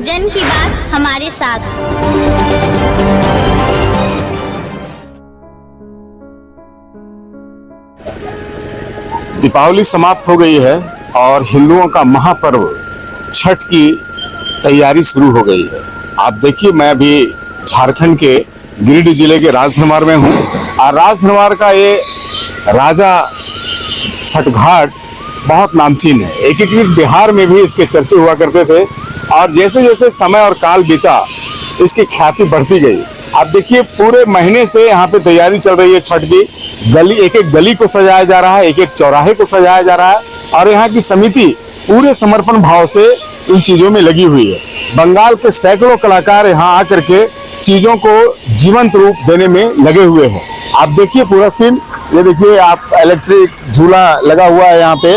जन की बात हमारे साथ। दीपावली समाप्त हो गई है और हिंदुओं का महापर्व छठ की तैयारी शुरू हो गई है। आप देखिए, मैं अभी झारखंड के गिरिडीह जिले के राजधनवार में हूँ और राजधनवार का ये राजा छठ घाट बहुत नामचीन है। एकीकृत बिहार में भी इसके चर्चे हुआ करते थे और जैसे जैसे समय और काल बीता इसकी ख्याति बढ़ती गई। आप देखिए, पूरे महीने से यहाँ पे तैयारी चल रही है छठ की। गली, एक एक गली को सजाया जा रहा है, एक एक चौराहे को सजाया जा रहा है और यहाँ की समिति पूरे समर्पण भाव से इन चीजों में लगी हुई है। बंगाल के सैकड़ों कलाकार यहाँ आकर के चीजों को जीवंत रूप देने में लगे हुए हैं। आप देखिए पूरा सीन, ये देखिए, आप इलेक्ट्रिक झूला लगा हुआ है यहाँ पे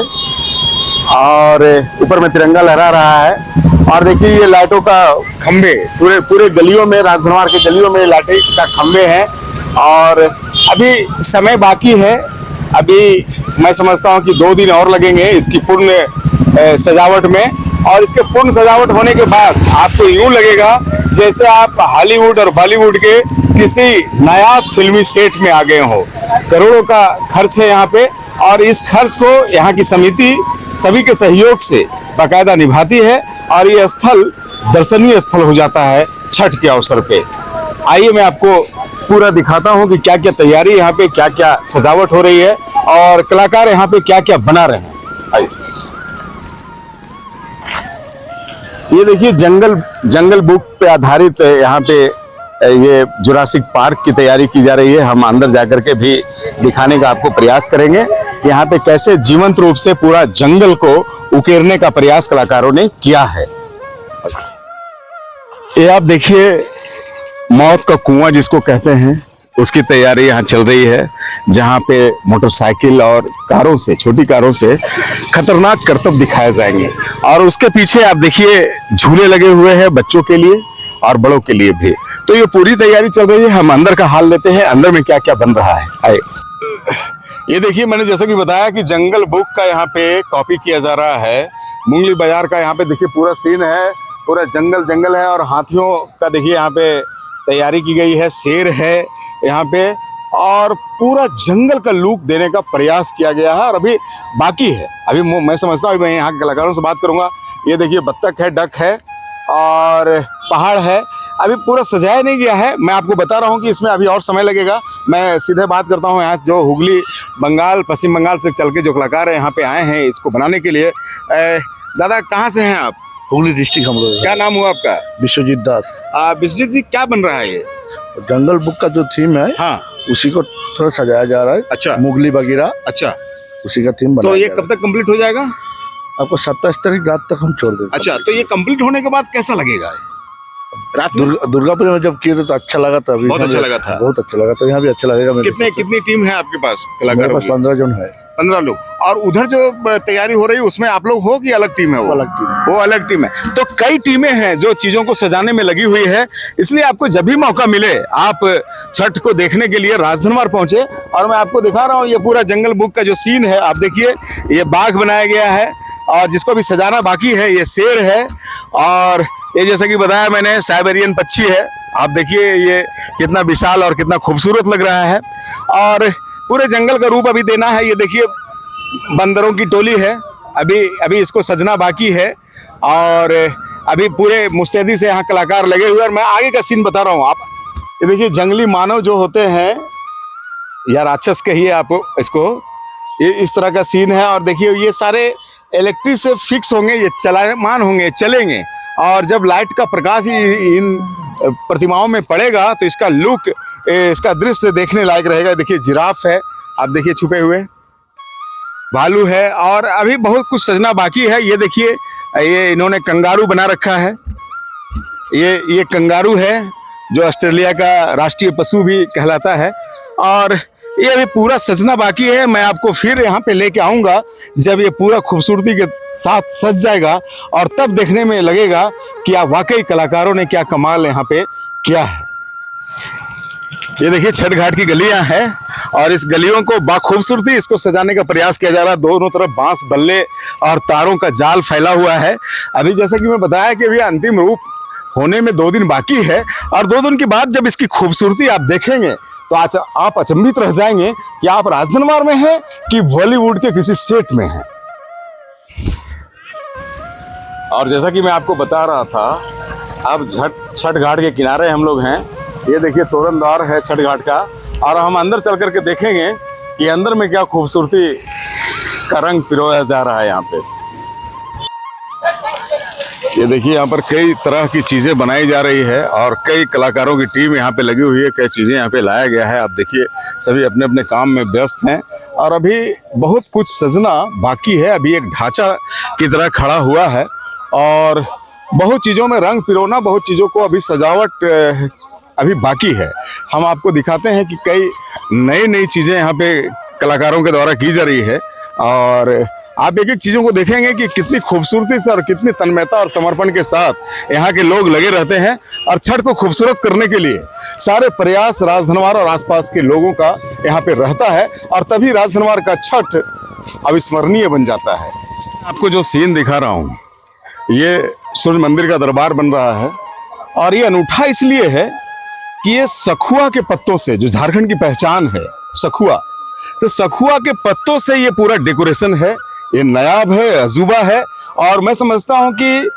और ऊपर में तिरंगा लहरा रहा है। और देखिए ये लाइटों का खंबे पूरे गलियों में, राजधनवार के गलियों में लाइटें का खंबे हैं और अभी समय बाकी है। अभी मैं समझता हूँ कि 2 दिन और लगेंगे इसकी पूर्ण सजावट में और इसके पूर्ण सजावट होने के बाद आपको यूं लगेगा जैसे आप हॉलीवुड और बॉलीवुड के किसी नायाब फिल्मी सेट में आ गए हो। करोड़ों का खर्च है यहाँ पे और इस खर्च को यहाँ की समिति सभी के सहयोग से बाकायदा निभाती है और ये स्थल दर्शनीय स्थल हो जाता है छठ के अवसर पे। आइए मैं आपको पूरा दिखाता हूँ कि क्या क्या तैयारी यहाँ पे, क्या क्या सजावट हो रही है और कलाकार यहाँ पे क्या क्या बना रहे हैं। आइए, ये देखिए जंगल बुक पे आधारित यहाँ पे ये जुरासिक पार्क की तैयारी की जा रही है। हम अंदर जाकर के भी दिखाने का आपको प्रयास करेंगे कि यहाँ पे कैसे जीवंत रूप से पूरा जंगल को उकेरने का प्रयास कलाकारों ने किया है। ये आप देखिए, मौत का कुआं जिसको कहते हैं, उसकी तैयारी यहाँ चल रही है, जहाँ पे मोटरसाइकिल और कारों से, छोटी कारों से खतरनाक करतब दिखाए जाएंगे और उसके पीछे आप देखिए झूले लगे हुए हैं बच्चों के लिए और बड़ों के लिए भी। तो ये पूरी तैयारी चल रही है। हम अंदर का हाल लेते हैं, अंदर में क्या क्या बन रहा है। आए, ये देखिए, मैंने जैसा कि बताया कि जंगल बुक का यहाँ पे कॉपी किया जा रहा है। मुंगली बाजार का यहाँ पे देखिए पूरा सीन है, पूरा जंगल है और हाथियों का देखिए यहाँ पे तैयारी की गई है, शेर है यहाँ पे और पूरा जंगल का लुक देने का प्रयास किया गया है और अभी बाकी है। अभी मैं समझता हूँ, मैं यहाँ के कलाकारों से बात करूँगा। ये देखिए बत्तख है, डक है और पहाड़ है, अभी पूरा सजाया नहीं गया है। मैं आपको बता रहा हूँ कि इसमें अभी और समय लगेगा। मैं सीधे बात करता हूँ यहाँ से, जो हुगली बंगाल, पश्चिम बंगाल से चल के जो कलाकार यहाँ पे आए हैं इसको बनाने के लिए। दादा कहाँ से हैं आप? हुगली डिस्ट्रिक्ट हम लोग। क्या नाम हुआ आपका? विश्वजीत दास। विश्वजीत जी, क्या बन रहा है ये? जंगल बुक का जो थीम है, हाँ, उसी को थोड़ा सजाया जा रहा है। अच्छा, मुगली वगैरह, अच्छा, उसी का थीम बना। तो ये कब तक कंप्लीट हो जाएगा? आपको 27 तारीख रात तक हम छोड़ देंगे। अच्छा, तो ये कंप्लीट होने के बाद कैसा लगेगा? रात दुर्गा पूजा में जब किए थे तो अच्छा लगा था। बहुत अच्छा लगा था। बहुत अच्छा लगा था। यहाँ भी अच्छा लगेगा। कितनी टीम है आपके पास कलाकारों? मेरे पास 15 जन है। 15 लोग। और उधर जो तैयारी हो रही है उसमें आप लोग हो कि अलग टीम है? वो अलग टीम है। तो कई टीमें हैं जो चीजों को सजाने में लगी हुई है, इसलिए आपको जब भी मौका मिले आप छठ को देखने के लिए राजधनवार पहुंचे। और मैं आपको दिखा रहा हूँ ये पूरा जंगल बुक का जो सीन है। आप देखिए, ये बाघ बनाया गया है और जिसको भी सजाना बाकी है ये शेर है और ये जैसा कि बताया मैंने साइबेरियन पक्षी है। आप देखिए ये कितना विशाल और कितना खूबसूरत लग रहा है और पूरे जंगल का रूप अभी देना है। ये देखिए बंदरों की टोली है, अभी इसको सजना बाकी है और अभी पूरे मुस्तैदी से यहाँ कलाकार लगे हुए। और मैं आगे का सीन बता रहा हूँ। आप ये देखिए, जंगली मानव जो होते हैं या राक्षस कहिए आप इसको, ये इस तरह का सीन है। और देखिए ये सारे इलेक्ट्रिक से फिक्स होंगे, ये चलायमान होंगे, चलेंगे और जब लाइट का प्रकाश इन प्रतिमाओं में पड़ेगा तो इसका लुक, इसका दृश्य देखने लायक रहेगा। देखिए जिराफ है, आप देखिए छुपे हुए, भालू है और अभी बहुत कुछ सजना बाकी है। ये देखिए, ये इन्होंने कंगारू बना रखा है। ये कंगारू है जो ऑस्ट्रेलिया का राष्ट्रीय पशु भी कहलाता है और ये अभी पूरा सजना बाकी है। मैं आपको फिर यहाँ पे लेके आऊँगा जब ये पूरा खूबसूरती के साथ सज जाएगा और तब देखने में लगेगा कि वाकई कलाकारों ने क्या कमाल यहाँ पे किया है। ये देखिए छठ घाट की गलियां हैं और इस गलियों को बाखूबसूरती इसको सजाने का प्रयास किया जा रहा है। दोनों तरफ बांस, बल्ले और तारों का जाल फैला हुआ है। अभी जैसा कि मैं बताया कि अभी अंतिम रूप होने में 2 दिन बाकी है, और 2 दिन के बाद जब इसकी खूबसूरती आप देखेंगे तो आज आप अचंभित रह जाएंगे कि आप राजधनवार में हैं कि बॉलीवुड के किसी सेट में हैं। और जैसा कि मैं आपको बता रहा था, अब छठ घाट के किनारे हम लोग हैं। ये देखिए तोरण द्वार है छठ घाट का, और हम अंदर चल करके देखेंगे कि अंदर में क्या खूबसूरती का रंग पिरोया जा रहा है यहाँ पे। ये देखिए यहाँ पर कई तरह की चीजें बनाई जा रही है और कई कलाकारों की टीम यहाँ पे लगी हुई है, कई चीजें यहाँ पे लाया गया है। आप देखिए सभी अपने अपने काम में व्यस्त हैं और अभी बहुत कुछ सजना बाकी है। अभी एक ढांचा की तरह खड़ा हुआ है और बहुत चीज़ों में रंग पिरोना, बहुत चीज़ों को अभी सजावट अभी बाकी है। हम आपको दिखाते हैं कि कई नई नई चीज़ें यहाँ पे कलाकारों के द्वारा की जा रही है, और आप एक एक चीज़ों को देखेंगे कि कितनी खूबसूरती से और कितनी तन्मयता और समर्पण के साथ यहाँ के लोग लगे रहते हैं। और छठ को खूबसूरत करने के लिए सारे प्रयास राजधनवार और आसपास के लोगों का यहाँ पे रहता है, और तभी राजधनवार का छठ अविस्मरणीय बन जाता है। आपको जो सीन दिखा रहा हूँ, ये सूर्य मंदिर का दरबार बन रहा है, और ये अनूठा इसलिए है कि ये सखुआ के पत्तों से, जो झारखंड की पहचान है सखुआ, तो सखुआ के पत्तों से ये पूरा डेकोरेशन है। ये नायाब है, अजूबा है, और मैं समझता हूँ कि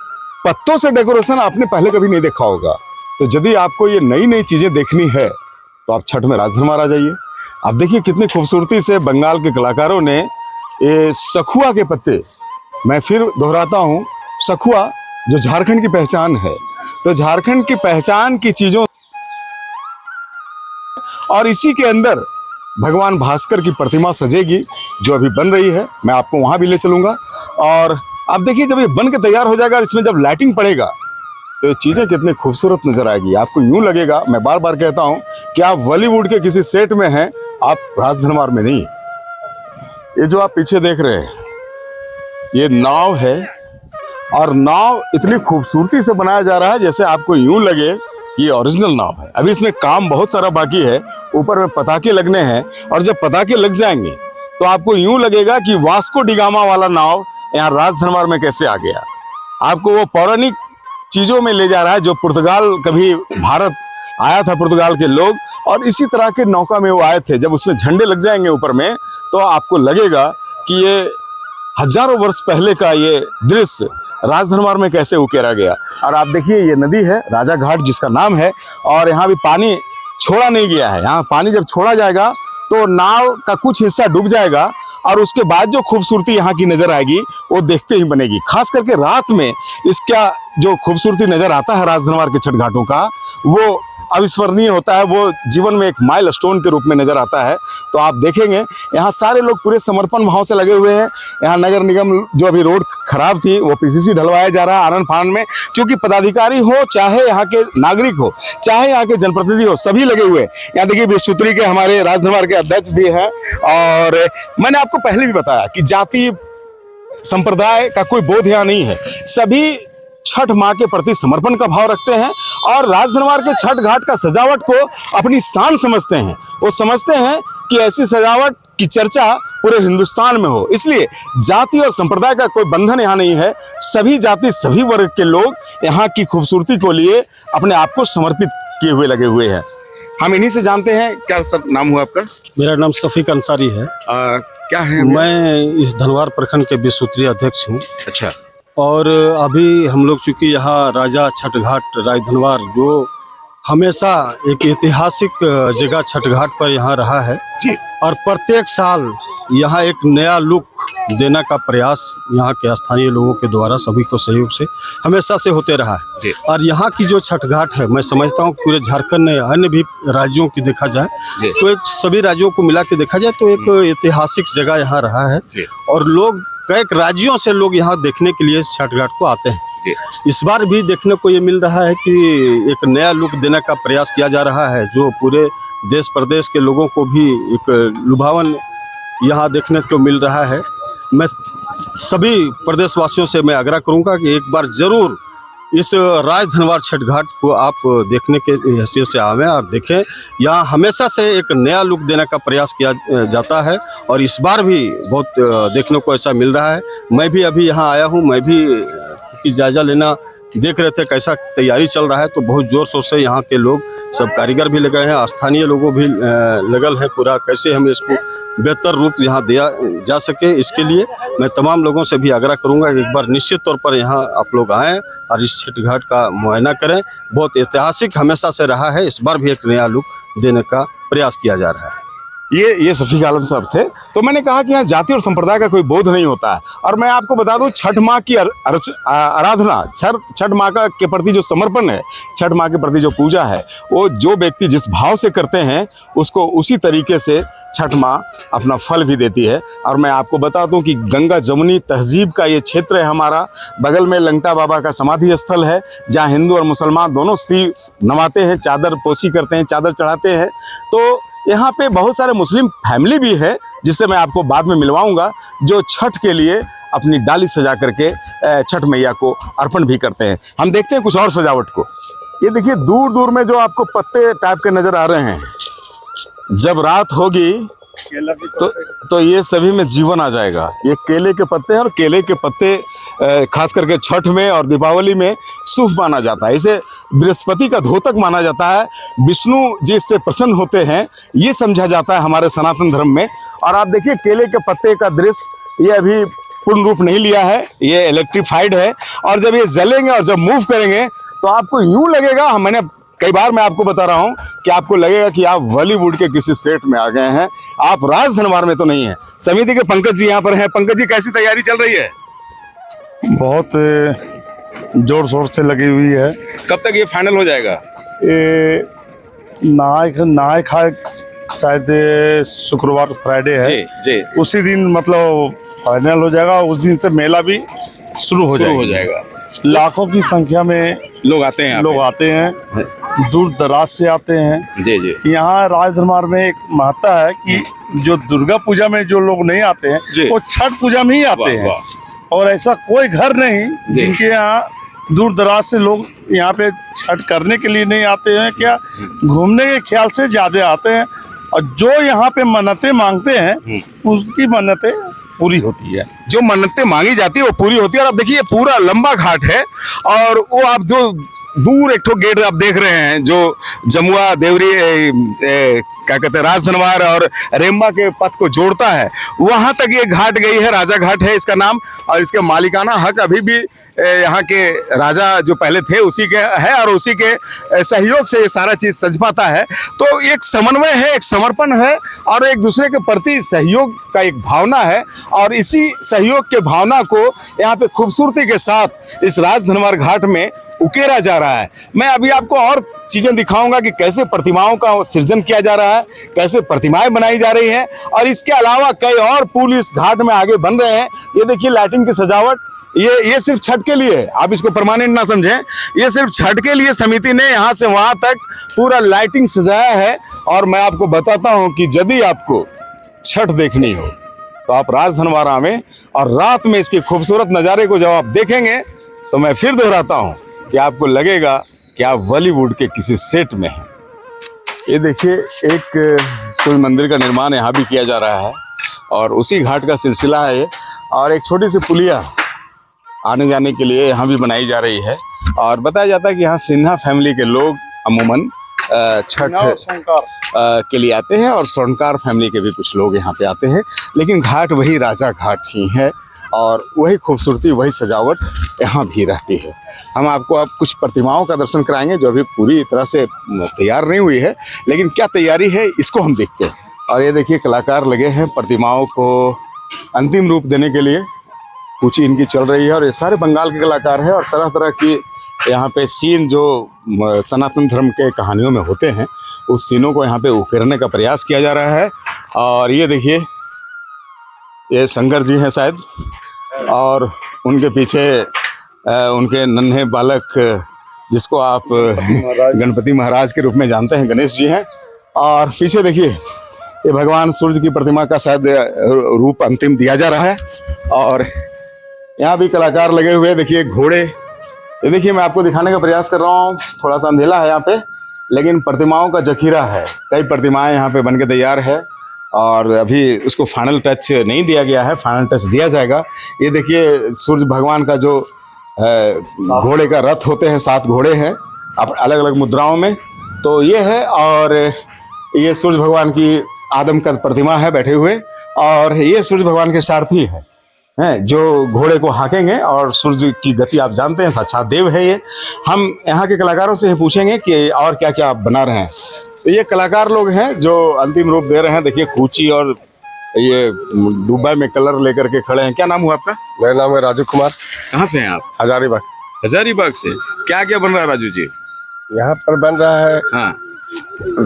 पत्तों से डेकोरेशन आपने पहले कभी नहीं देखा होगा। तो यदि आपको ये नई नई चीज़ें देखनी है तो आप छठ में राजधनवार आ जाइए। आप देखिए कितनी खूबसूरती से बंगाल के कलाकारों ने ये सखुआ के पत्ते, मैं फिर दोहराता हूँ, सखुआ जो झारखंड की पहचान है, तो झारखंड की पहचान की चीज़ों, और इसी के अंदर भगवान भास्कर की प्रतिमा सजेगी जो अभी बन रही है। मैं आपको वहाँ भी ले चलूँगा, और आप देखिए जब ये बन के तैयार हो जाएगा, इसमें जब लाइटिंग पड़ेगा तो ये चीज़ें कितनी खूबसूरत नजर आएगी। आपको यूँ लगेगा, मैं बार बार कहता हूँ कि आप बॉलीवुड के किसी सेट में हैं, आप राजधनवार में नहीं। ये जो आप पीछे देख रहे हैं ये नाव है, और नाव इतनी खूबसूरती से बनाया जा रहा है जैसे आपको यूं लगे ये ओरिजिनल नाव है। अभी इसमें काम बहुत सारा बाकी है, ऊपर में पताके लगने हैं, और जब पताके लग जाएंगे तो आपको यूं लगेगा कि वास्को डिगामा वाला नाव यहाँ राजधनवार में कैसे आ गया। आपको वो पौराणिक चीज़ों में ले जा रहा है, जो पुर्तगाल, कभी भारत आया था पुर्तगाल के लोग, और इसी तरह के नौका में वो आए थे। जब उसमें झंडे लग जाएंगे ऊपर में तो आपको लगेगा कि ये हजारों वर्ष पहले का ये दृश्य राजधनवार में कैसे उकेरा गया। और आप देखिए ये नदी है राजा घाट जिसका नाम है, और यहाँ भी पानी छोड़ा नहीं गया है। यहाँ पानी जब छोड़ा जाएगा तो नाव का कुछ हिस्सा डूब जाएगा, और उसके बाद जो खूबसूरती यहाँ की नजर आएगी वो देखते ही बनेगी। खास करके रात में इसका जो खूबसूरती नजर आता है राजधनवार के छठ घाटों का, वो अविस्मरणीय होता है। वो जीवन में एक माइलस्टोन के रूप में नजर आता है। तो आप देखेंगे यहाँ सारे लोग पूरे समर्पण भाव से लगे हुए हैं। यहाँ नगर निगम, जो अभी रोड खराब थी वो पीसीसी ढलवाया जा रहा है आनंद फानन में, क्योंकि पदाधिकारी हो, चाहे यहाँ के नागरिक हो, चाहे यहाँ के जनप्रतिनिधि हो, सभी लगे हुए हैं। यहाँ देखिए विश्वसूत्री के हमारे राजधनवार के अध्यक्ष भी हैं, और मैंने आपको पहले भी बताया कि जाति संप्रदाय का कोई बोध यहाँ नहीं है। सभी छठ माँ के प्रति समर्पण का भाव रखते हैं, और राजधनवार के छठ घाट का सजावट को अपनी शान समझते हैं। वो समझते हैं कि ऐसी सजावट की चर्चा पूरे हिंदुस्तान में हो। इसलिए जाति और संप्रदाय का कोई बंधन यहाँ नहीं है। सभी जाति, सभी वर्ग के लोग यहाँ की खूबसूरती को लिए अपने आप को समर्पित किए हुए लगे हुए हैं। हम इन्हीं से जानते हैं। क्या सर नाम हुआ आपका? मेरा नाम शफीक अंसारी है। क्या है? मैं इस धनवार प्रखंड के विश्वसूत्री अध्यक्ष हूँ। अच्छा। और अभी हम लोग चूँकि यहाँ राजा छठ घाट राजधनवार, जो हमेशा एक ऐतिहासिक जगह छठ घाट पर यहाँ रहा है, और प्रत्येक साल यहाँ एक नया लुक देने का प्रयास यहाँ के स्थानीय लोगों के द्वारा, सभी को सहयोग से हमेशा से होते रहा है। और यहाँ की जो छठ घाट है, मैं समझता हूँ पूरे झारखंड में, अन्य भी राज्यों की देखा जाए तो एक सभी राज्यों को मिला के देखा जाए तो एक ऐतिहासिक जगह यहाँ रहा है, और लोग कई राज्यों से लोग यहाँ देखने के लिए छठ घाट को आते हैं। इस बार भी देखने को ये मिल रहा है कि एक नया लुक देने का प्रयास किया जा रहा है, जो पूरे देश प्रदेश के लोगों को भी एक लुभावन यहाँ देखने को मिल रहा है। मैं सभी प्रदेशवासियों से मैं आग्रह करूँगा कि एक बार जरूर इस राजधनवार छठ घाट को आप देखने के हैसियत से आवें और देखें। यहाँ हमेशा से एक नया लुक देने का प्रयास किया जाता है, और इस बार भी बहुत देखने को ऐसा मिल रहा है। मैं भी अभी यहाँ आया हूँ, मैं भी जायज़ा लेना देख रहे थे कैसा तैयारी चल रहा है, तो बहुत जोर शोर से यहाँ के लोग सब कारीगर भी लगे हैं, स्थानीय लोगों भी लगल है पूरा कैसे हम इसको बेहतर रूप यहाँ दिया जा सके। इसके लिए मैं तमाम लोगों से भी आग्रह करूँगा कि एक बार निश्चित तौर पर यहाँ आप लोग आएँ और इस छठ घाट का मुआयना करें। बहुत ऐतिहासिक हमेशा से रहा है, इस बार भी एक नया लुक देने का प्रयास किया जा रहा है। ये शफीक आलम साहब थे। तो मैंने कहा कि यहाँ जाति और संप्रदाय का कोई बोध नहीं होता है। और मैं आपको बता दूं, छठ माँ की आराधना, छठ माँ का के प्रति जो समर्पण है, छठ माँ के प्रति जो पूजा है, वो जो व्यक्ति जिस भाव से करते हैं उसको उसी तरीके से छठ माँ अपना फल भी देती है। और मैं आपको बता दूं कि गंगा जमुनी तहजीब का ये क्षेत्र है हमारा। बगल में लंगटा बाबा का समाधि स्थल है, जहाँ हिंदू और मुसलमान दोनों नवाते हैं, चादर पोशी करते हैं, चादर चढ़ाते हैं। तो यहाँ पे बहुत सारे मुस्लिम फैमिली भी है, जिससे मैं आपको बाद में मिलवाऊंगा, जो छठ के लिए अपनी डाली सजा करके छठ मैया को अर्पण भी करते हैं। हम देखते हैं कुछ और सजावट को। ये देखिए दूर दूर में जो आपको पत्ते टाइप के नजर आ रहे हैं, जब रात होगी तो ये सभी में जीवन आ जाएगा। ये केले के पत्ते हैं, और केले के पत्ते खास करके छठ में और दीपावली में शुभ माना जाता है। इसे बृहस्पति का द्योतक माना जाता है, विष्णु जी इससे प्रसन्न होते हैं, ये समझा जाता है हमारे सनातन धर्म में। और आप देखिए केले के पत्ते का दृश्य, ये अभी पूर्ण रूप नहीं लिया है, ये इलेक्ट्रीफाइड है। और जब ये जलेंगे और जब मूव करेंगे तो आपको यूं लगेगा, मैंने कई बार मैं आपको बता रहा हूं कि आपको लगेगा कि आप बॉलीवुड के किसी सेट में आ गए हैं, आप राजधनवार में तो नहीं है। समिति के पंकज जी यहाँ पर हैं। पंकज जी, कैसी तैयारी चल रही है? बहुत जोर शोर से लगी हुई है। कब तक ये फाइनल हो जाएगा? ये नहाय खाए शायद शुक्रवार फ्राइडे है जी। उसी दिन मतलब फाइनल हो जाएगा। उस दिन से मेला भी शुरू हो जाएगा। लाखों की संख्या में लोग आते हैं, दूर दराज से आते हैं। जी। यहाँ राजधनवार में एक महत्ता है कि जो दुर्गा पूजा में जो लोग नहीं आते हैं वो छठ पूजा में ही आते हैं। और ऐसा कोई घर नहीं जिनके यहाँ दूर दराज से लोग यहाँ पे छठ करने के लिए नहीं आते हैं, क्या घूमने के ख्याल से ज्यादा आते हैं। और जो यहाँ पे मन्नतें मांगते हैं उसकी मन्नतें पूरी होती है। जो मन्नतें मांगी जाती है वो पूरी होती है। और अब देखिए ये पूरा लंबा घाट है, और वो आप जो दूर एक ठो गेट आप देख रहे हैं जो जमुआ देवरी क्या कहते हैं राजधनवार और रेम्बा के पथ को जोड़ता है, वहां तक ये घाट गई है। राजा घाट है इसका नाम, और इसके मालिकाना हक अभी भी यहाँ के राजा जो पहले थे उसी के है, और उसी के सहयोग से ये सारा चीज सज पाता है। तो एक समन्वय है, एक समर्पण है, और एक दूसरे के प्रति सहयोग का एक भावना है। और इसी सहयोग के भावना को यहाँ पे खूबसूरती के साथ इस राजधनवार घाट में उकेरा जा रहा है। मैं अभी आपको और चीजें दिखाऊंगा कि कैसे प्रतिमाओं का सृजन किया जा रहा है, कैसे प्रतिमाएं बनाई जा रही हैं, और इसके अलावा कई और पुल इस घाट में आगे बन रहे हैं। ये देखिए लाइटिंग की सजावट, ये सिर्फ छठ के लिए है, आप इसको परमानेंट ना समझें, ये सिर्फ छठ के लिए समिति ने यहाँ से वहां तक पूरा लाइटिंग सजाया है। और मैं आपको बताता हूँ कि यदि आपको छठ देखनी हो तो आप राजधनवार आवें, और रात में इसके खूबसूरत नज़ारे को जब आप देखेंगे तो मैं फिर दोहराता हूँ कि आपको लगेगा कि आप बॉलीवुड के किसी सेट में हैं। ये देखिए एक सूर्य मंदिर का निर्माण यहाँ भी किया जा रहा है, और उसी घाट का सिलसिला है ये। और एक छोटी सी पुलिया आने जाने के लिए यहाँ भी बनाई जा रही है। और बताया जाता है कि यहाँ सिन्हा फैमिली के लोग अमूमन छठ के लिए आते हैं, और स्वर्णकार फैमिली के भी कुछ लोग यहाँ पे आते हैं। लेकिन घाट वही राजा घाट ही है, और वही खूबसूरती, वही सजावट यहाँ भी रहती है। हम आपको अब कुछ प्रतिमाओं का दर्शन कराएंगे जो अभी पूरी तरह से तैयार नहीं हुई है, लेकिन क्या तैयारी है इसको हम देखते हैं। और ये देखिए कलाकार लगे हैं प्रतिमाओं को अंतिम रूप देने के लिए, कुछ इनकी चल रही है। और ये सारे बंगाल के कलाकार हैं, और तरह तरह की यहाँ पे सीन जो सनातन धर्म के कहानियों में होते हैं, उस सीनों को यहाँ पे उकेरने का प्रयास किया जा रहा है। और ये देखिए ये शंकर जी हैं शायद, और उनके पीछे उनके नन्हे बालक जिसको आप गणपति महाराज के रूप में जानते हैं, गणेश जी हैं। और पीछे देखिए ये भगवान सूर्य की प्रतिमा का शायद रूप अंतिम दिया जा रहा है। और यहाँ भी कलाकार लगे हुए, देखिए घोड़े, ये देखिए मैं आपको दिखाने का प्रयास कर रहा हूँ। थोड़ा सा अंधेला है यहाँ पे, लेकिन प्रतिमाओं का जखीरा है। कई प्रतिमाएं यहाँ पे बन के तैयार है, और अभी उसको फाइनल टच नहीं दिया गया है, फाइनल टच दिया जाएगा। ये देखिए सूर्य भगवान का जो घोड़े का रथ होते हैं, 7 घोड़े हैं अलग अलग मुद्राओं में। तो ये है, और ये सूर्य भगवान की आदमकद प्रतिमा है बैठे हुए, और ये सूर्य भगवान के सारथी हैं जो घोड़े को हाँकेंगे, और सूर्य की गति आप जानते हैं, साक्षात देव है ये। हम यहाँ के कलाकारों से पूछेंगे कि और क्या क्या आप बना रहे हैं। तो ये कलाकार लोग हैं जो अंतिम रूप दे रहे हैं। देखिए कूची और ये डुब्बा में कलर लेकर के खड़े हैं। क्या नाम हुआ आपका? मेरा नाम है राजू कुमार। कहाँ से हैं आप? हजारीबाग। हजारीबाग से। क्या क्या बन रहा है राजू जी? यहाँ पर बन रहा है हाँ,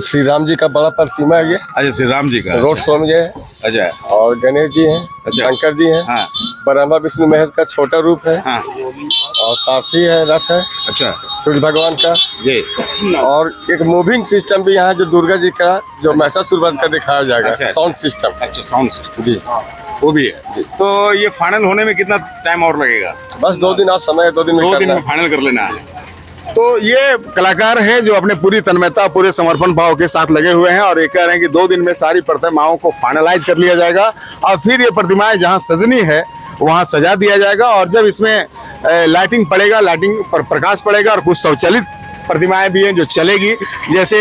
श्री राम जी का बड़ा प्रतिमा है ये। अच्छा, श्री राम जी का रोड शो में ये है। अच्छा, और गणेश जी हैं, अच्छा, शंकर जी हैं, हाँ, ब्रह्मा विष्णु महेश का छोटा रूप है, हाँ, और सारथी है, रथ है, अच्छा, सूर्य भगवान का जी। और एक मूविंग सिस्टम भी यहाँ जो दुर्गा जी का जो महिषासुर का दिखाया जाएगा। अच्छा, साउंड सिस्टम। अच्छा, साउंड सिस्टम जी, वो भी है। तो ये फाइनल होने में कितना टाइम और लगेगा? बस 2 दिन और समय है, 2 दिन में 2 दिन करना में है। फाइनल कर लेना है। तो ये कलाकार हैं जो अपने पूरी तन्मयता, पूरे समर्पण भाव के साथ लगे हुए हैं, और ये कह रहे हैं कि 2 दिन में सारी प्रतिमाओं को फाइनलाइज कर लिया जाएगा, और फिर ये प्रतिमाएं जहां सजनी है वहां सजा दिया जाएगा। और जब इसमें लाइटिंग पड़ेगा, लाइटिंग पर प्रकाश पड़ेगा, और कुछ स्वचालित प्रतिमाएं भी हैं जो चलेगी। जैसे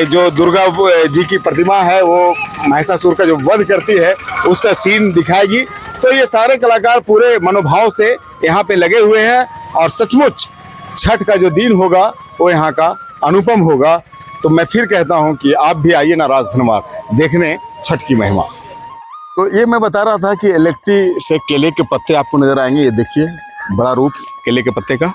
जो दुर्गा जी की प्रतिमा है वो महिषासुर का जो वध करती है उसका सीन दिखाएगी। तो ये सारे कलाकार पूरे मनोभाव से यहाँ पे लगे हुए हैं, और सचमुच छठ का जो दिन होगा वो यहाँ का अनुपम होगा। तो मैं फिर कहता हूँ कि आप भी आइए ना राजधनवार देखने छठ की महिमा। तो ये मैं बता रहा था कि इलेक्ट्रिक से केले के पत्ते आपको नजर आएंगे। ये देखिए बड़ा रूप केले के पत्ते का,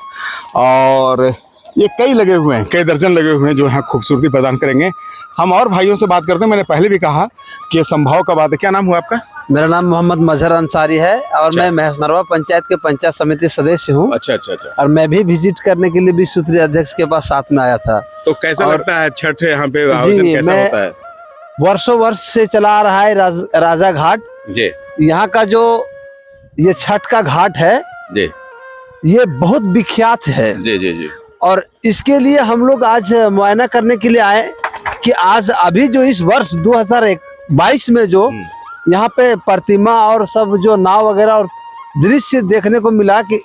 और ये कई लगे हुए हैं, कई दर्जन लगे हुए हैं जो यहाँ खूबसूरती प्रदान करेंगे। हम और भाइयों से बात करते हैं। मैंने पहले भी कहा कि संभाव का बात है। क्या नाम हुआ आपका? मेरा नाम मोहम्मद मजहर अंसारी है, और मैं महसमरवा पंचायत के पंचायत समिति सदस्य हूँ। अच्छा अच्छा अच्छा। और मैं भी विजिट करने के लिए विश्व सूत्री अध्यक्ष के पास साथ में आया था। तो कैसा लगता है छठ यहाँ पे आयोजन कैसा होता है? वर्षों वर्ष से चला आ रहा है राजा घाट जी। यहाँ का जो ये छठ का घाट है जी, ये बहुत विख्यात है जी जी जी। और इसके लिए हम लोग आज मुआयना करने के लिए आए कि आज अभी जो इस वर्ष 2022 में जो यहाँ पे प्रतिमा और सब जो नाव वगैरह और दृश्य देखने को मिला कि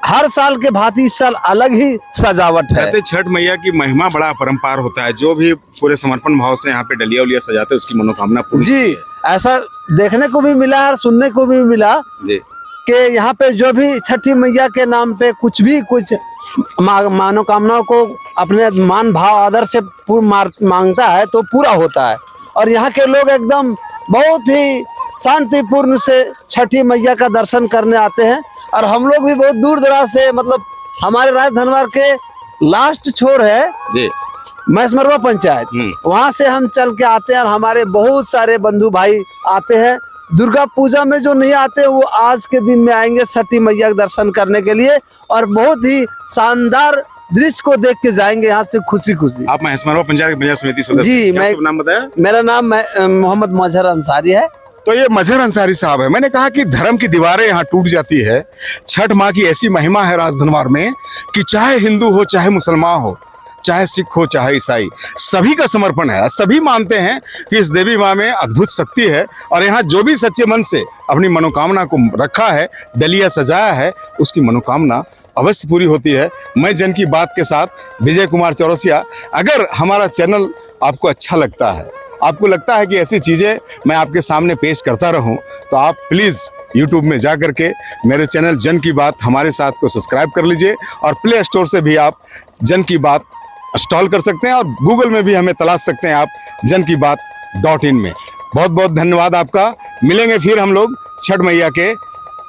हर साल के भांति इस साल अलग ही सजावट है। कहते छठ मैया की महिमा बड़ा अपरंपार होता है। जो भी पूरे समर्पण भाव से यहाँ पे डलिया उलिया सजाते हैं उसकी मनोकामना पूरी जी, ऐसा देखने को भी मिला और सुनने को भी मिला जी कि यहाँ पे जो भी छठी मैया के नाम पे कुछ मनोकामनाओं को अपने मान भाव आदर से मांगता है तो पूरा होता है। और यहाँ के लोग एकदम बहुत ही शांतिपूर्ण से छठी मैया का दर्शन करने आते हैं। और हम लोग भी बहुत दूर दराज से, मतलब हमारे राजधनवार के लास्ट छोर है जी महसमरवा पंचायत, वहां से हम चल के आते हैं और हमारे बहुत सारे बंधु भाई आते हैं। दुर्गा पूजा में जो नहीं आते वो आज के दिन में आएंगे छठी मैया का दर्शन करने के लिए और बहुत ही शानदार दृश्य को देख के जाएंगे यहाँ से खुशी खुशी। आप महसमरवा पंचायत समिति सदस्य? जी, मैं नाम बताया? मेरा नाम मोहम्मद मजहर अंसारी है। तो ये मजहर अंसारी साहब है। मैंने कहा कि धर्म की दीवारें यहाँ टूट जाती है। छठ माँ की ऐसी महिमा है राजधनवार में कि चाहे हिंदू हो, चाहे मुसलमान हो, चाहे सिख हो, चाहे ईसाई, सभी का समर्पण है। सभी मानते हैं कि इस देवी माँ में अद्भुत शक्ति है और यहाँ जो भी सच्चे मन से अपनी मनोकामना को रखा है, डलिया सजाया है, उसकी मनोकामना अवश्य पूरी होती है। मैं जन की बात के साथ विजय कुमार चौरसिया। अगर हमारा चैनल आपको अच्छा लगता है, आपको लगता है कि ऐसी चीज़ें मैं आपके सामने पेश करता रहूं, तो आप प्लीज़ YouTube में जा करके मेरे चैनल जन की बात हमारे साथ को सब्सक्राइब कर लीजिए और प्ले स्टोर से भी आप जन की बात इंस्टॉल कर सकते हैं और गूगल में भी हमें तलाश सकते हैं आप jankibaath.in में। बहुत बहुत धन्यवाद आपका। मिलेंगे फिर हम लोग छठ मैया के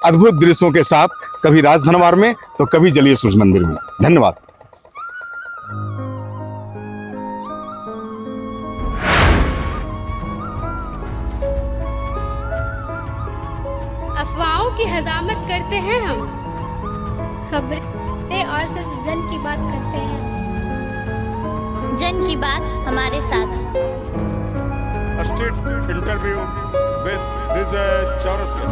अद्भुत दृश्यों के साथ, कभी राजधनवार में तो कभी जलीय सूर्य मंदिर में। धन्यवाद। अफवाहों की हजामत करते हैं हम, खबरें और सिर्फ जन की बात करते हैं। जन की बात हमारे साथ। Street interview with Vijay Chaurasia.